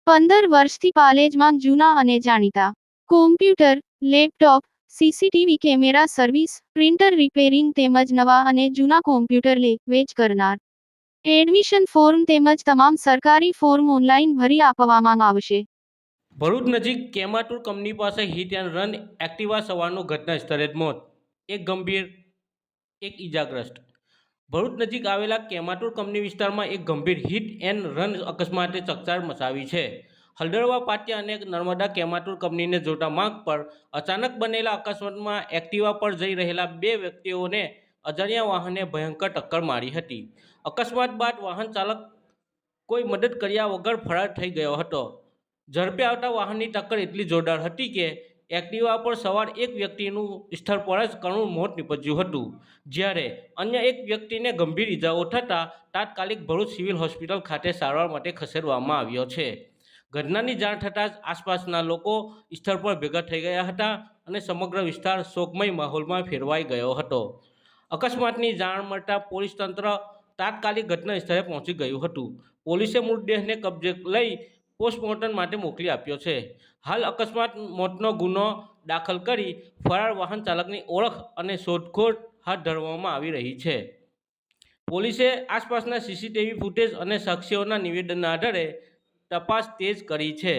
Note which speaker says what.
Speaker 1: 15 વર્ષથી પાલેજમાં જૂના અને જાણીતા computer, laptop, CCTV camera service, printer repairing તેમજ નવા અને જૂના કોમ્પ્યુટર લે-વેચ કરનાર. એડમિશન ફોર્મ તેમજ તમામ સરકારી ફોર્મ ઓનલાઈન ભરી આપવામાં આવશે.
Speaker 2: ભરૂચ નજીક કેમાટુર કંપની પાસે હિટ એન્ડ રન એક્ટિવા સવારનું ઘટના સ્થળે જ મોત, એક ગંભીર, એક ઇજાગ્રસ્ત. ભરૂચ નજીક આવેલા કેમાટુર કંપની વિસ્તારમાં એક ગંભીર હિટ એન્ડ રન અકસ્માતે ચકચાર મચાવી છે. હલદરવા પાટિયા અને નર્મદા કેમાટુર કંપનીને જોડતા માર્ગ પર અચાનક બનેલા અકસ્માતમાં એક્ટિવા પર જઈ રહેલા બે વ્યક્તિઓને અજાણ્યા વાહને ભયંકર ટક્કર મારી હતી. અકસ્માત બાદ વાહન ચાલક કોઈ મદદ કર્યા વગર ફરાર થઈ ગયો હતો. ઝડપે આવતા વાહનની ટક્કર એટલી જોરદાર હતી કે એક્ટિવા પર સવાર એક વ્યક્તિનું સ્થળ પર જ કરુણ મોત નીપજ્યું હતું, જ્યારે અન્ય એક વ્યક્તિને ગંભીર ઇજાઓ થતાં તાત્કાલિક ભરૂચ સિવિલ હોસ્પિટલ ખાતે સારવાર માટે ખસેડવામાં આવ્યો છે. ઘટનાની જાણ થતાં જ આસપાસના લોકો સ્થળ પર ભેગા થઈ ગયા હતા અને સમગ્ર વિસ્તાર શોકમય માહોલમાં ફેરવાઈ ગયો હતો. અકસ્માતની જાણ મળતા પોલીસ તંત્ર તાત્કાલિક ઘટના સ્થળે પહોંચી ગયું હતું. પોલીસે મૃતદેહને કબજે લઈ પોસ્ટમોર્ટમ માટે મોકલી આપ્યો છે. હાલ અકસ્માત મોતનો ગુનો દાખલ કરી ફરાર વાહન ચાલકની ઓળખ અને શોધખોળ હાથ ધરવામાં આવી રહી છે. પોલીસે આસપાસના સીસીટીવી ફૂટેજ અને સાક્ષીઓના નિવેદનના આધારે તપાસ તેજ કરી છે.